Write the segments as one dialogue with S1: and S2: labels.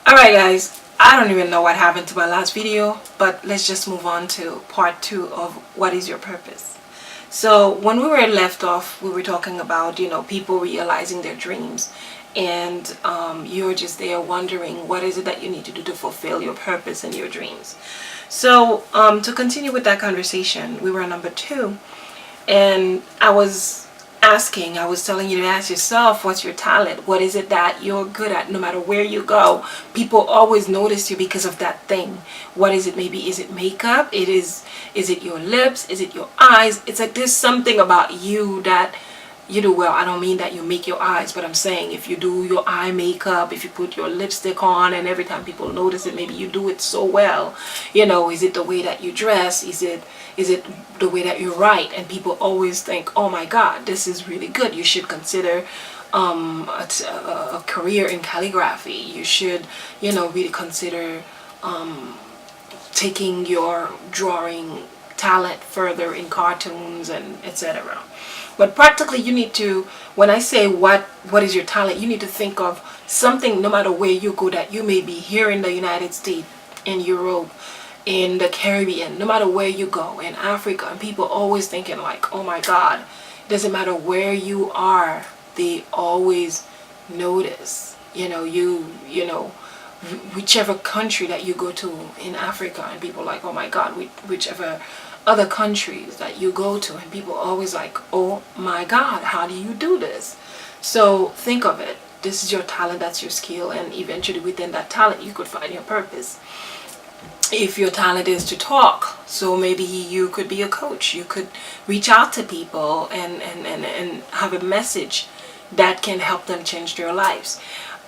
S1: Alright guys, I don't even know what happened to my last video, but let's just move on to part 2 of what is your purpose. So when we were left off, we were talking about, people realizing their dreams, and you're just there wondering what is it that you need to do to fulfill your purpose and your dreams. So to continue with that conversation, we were on number 2, and I was telling you to ask yourself, what's your talent? What is it that you're good at? No matter where you go, people always notice you because of that thing. What is it? Maybe is it makeup? Is it your lips? Is it your eyes? It's like there's something about you that you do well. I don't mean that you make your eyes, but I'm saying if you do your eye makeup, if you put your lipstick on, and every time people notice it, maybe you do it so well. Is it the way that you dress? Is it the way that you write? And people always think, oh my God, this is really good. You should consider a career in calligraphy. You should, really consider taking your drawing talent further in cartoons and etc. But practically you need to, when I say what is your talent, you need to think of something, no matter where you go, that you may be here in the United States, in Europe, in the Caribbean, no matter where you go, in Africa, and people always thinking like, oh my God, it doesn't matter where you are, they always notice, whichever country that you go to in Africa, and people like, oh my God, whichever other countries that you go to, and people always like, oh my God, how do you do this? So think of it. This is your talent, that's your skill, and eventually within that talent you could find your purpose. If your talent is to talk, so maybe you could be a coach. You could reach out to people and have a message that can help them change their lives.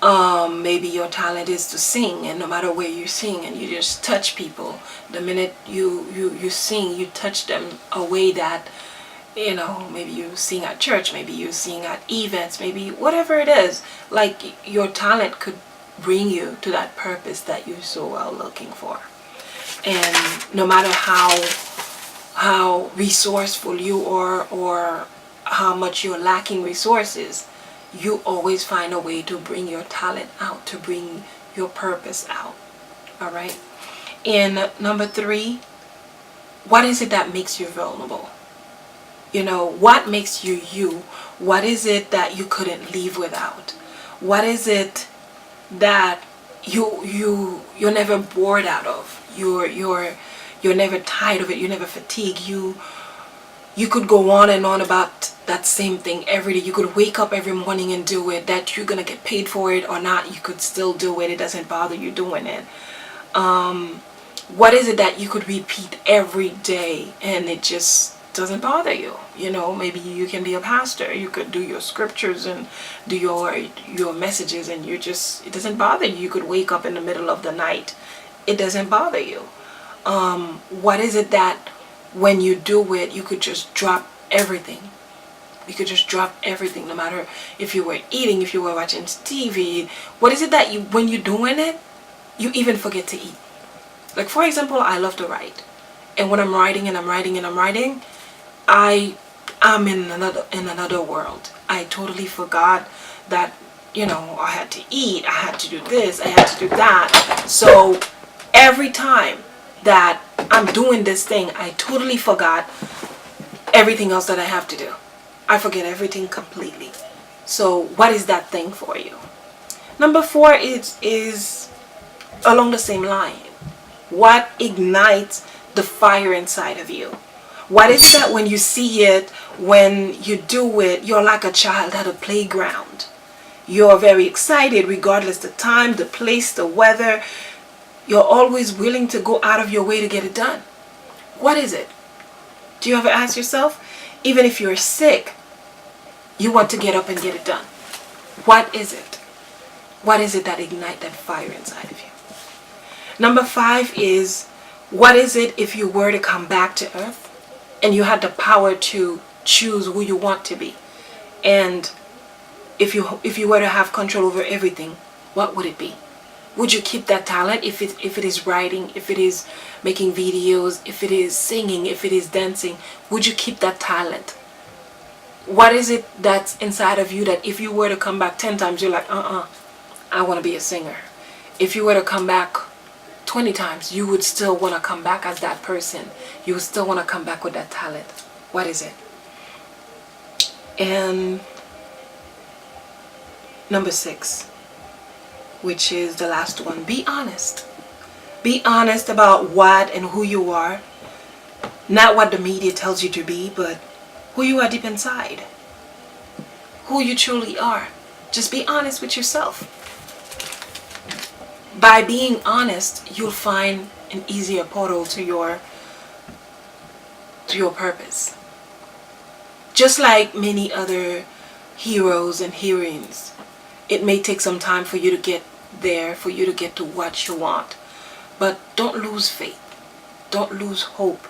S1: Maybe your talent is to sing, and no matter where you sing, and you just touch people. The minute you sing, you touch them a way that, maybe you sing at church, maybe you sing at events, maybe whatever it is, like your talent could bring you to that purpose that you're so well looking for. And no matter how resourceful you are or how much you're lacking resources, you always find a way to bring your talent out, to bring your purpose out. All right. And number 3, what is it that makes you vulnerable? What makes you you? What is it that you couldn't live without? What is it that you're never bored out of? You're never tired of it. You're never fatigued. You could go on and on about that same thing every day. You could wake up every morning and do it. That you're gonna get paid for it or not, you could still do it. It doesn't bother you doing it. What is it that you could repeat every day and it just doesn't bother you? Maybe you can be a pastor. You could do your scriptures and do your messages, and it doesn't bother you. You could wake up in the middle of the night. It doesn't bother you. What is it that when you do it, you could just drop everything? You could just drop everything, no matter if you were eating, if you were watching TV. What is it that when you're doing it, you even forget to eat? Like, for example, I love to write. And when I'm writing and I'm writing and I'm writing, I'm in another world. I totally forgot that, I had to eat, I had to do this, I had to do that. So every time that I'm doing this thing, I totally forgot everything else that I have to do. I forget everything completely. So what is that thing for you? Number 4 is along the same line. What ignites the fire inside of you? What is that when you see it, when you do it, you're like a child at a playground. You're very excited regardless the time, the place, the weather. You're always willing to go out of your way to get it done. What is it? Do you ever ask yourself? Even if you're sick, you want to get up and get it done. What is it? What is it that ignites that fire inside of you? Number 5 is, what is it if you were to come back to earth and you had the power to choose who you want to be? And if you were to have control over everything, what would it be? Would you keep that talent if it is writing, if it is making videos, if it is singing, if it is dancing? Would you keep that talent? What is it that's inside of you that if you were to come back 10 times, you're like, I want to be a singer. If you were to come back 20 times, you would still want to come back as that person. You would still want to come back with that talent. What is it? And number 6, which is the last one, be honest. Be honest about what and who you are. Not what the media tells you to be, but who you are deep inside. Who you truly are. Just be honest with yourself. By being honest, you'll find an easier portal to your purpose. Just like many other heroes and heroines, it may take some time for you to get there, for you to get to what you want. But don't lose faith. Don't lose hope.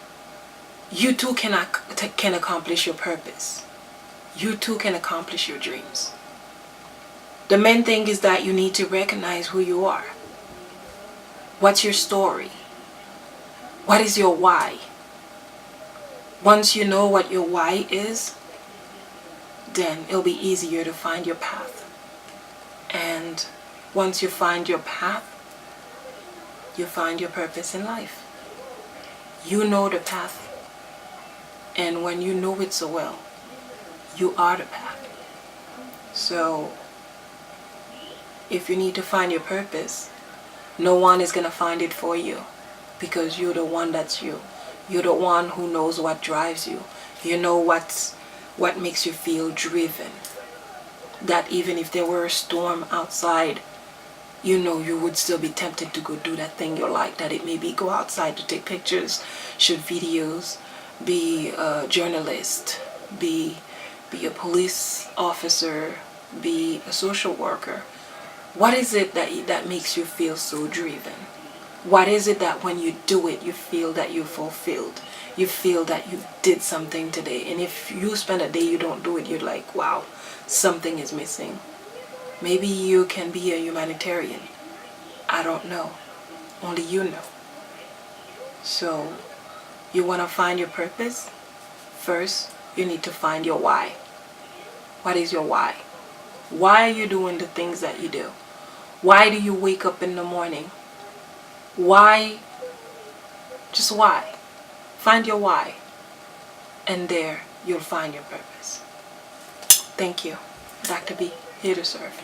S1: You too can accomplish your purpose. You too can accomplish your dreams. The main thing is that you need to recognize who you are. What's your story? What is your why? Once you know what your why is, then it'll be easier to find your path. And once you find your path, you find your purpose in life. You know the path. And when you know it so well, you are the path. So, if you need to find your purpose, no one is going to find it for you, because you're the one that's you. You're the one who knows what drives you. You know what makes you feel driven. That even if there were a storm outside, you know you would still be tempted to go do that thing you like. That it may be go outside to take pictures, shoot videos, be a journalist, be a police officer, be a social worker. What is it that makes you feel so driven? What is it that when you do it, you feel that you're fulfilled? You feel that you did something today. And if you spend a day you don't do it, you're like, wow, something is missing. Maybe you can be a humanitarian. I don't know. Only you know. So, you want to find your purpose? First, you need to find your why. What is your why? Why are you doing the things that you do? Why do you wake up in the morning? Why? Just why? Find your why. And there, you'll find your purpose. Thank you. Dr. B, here to serve.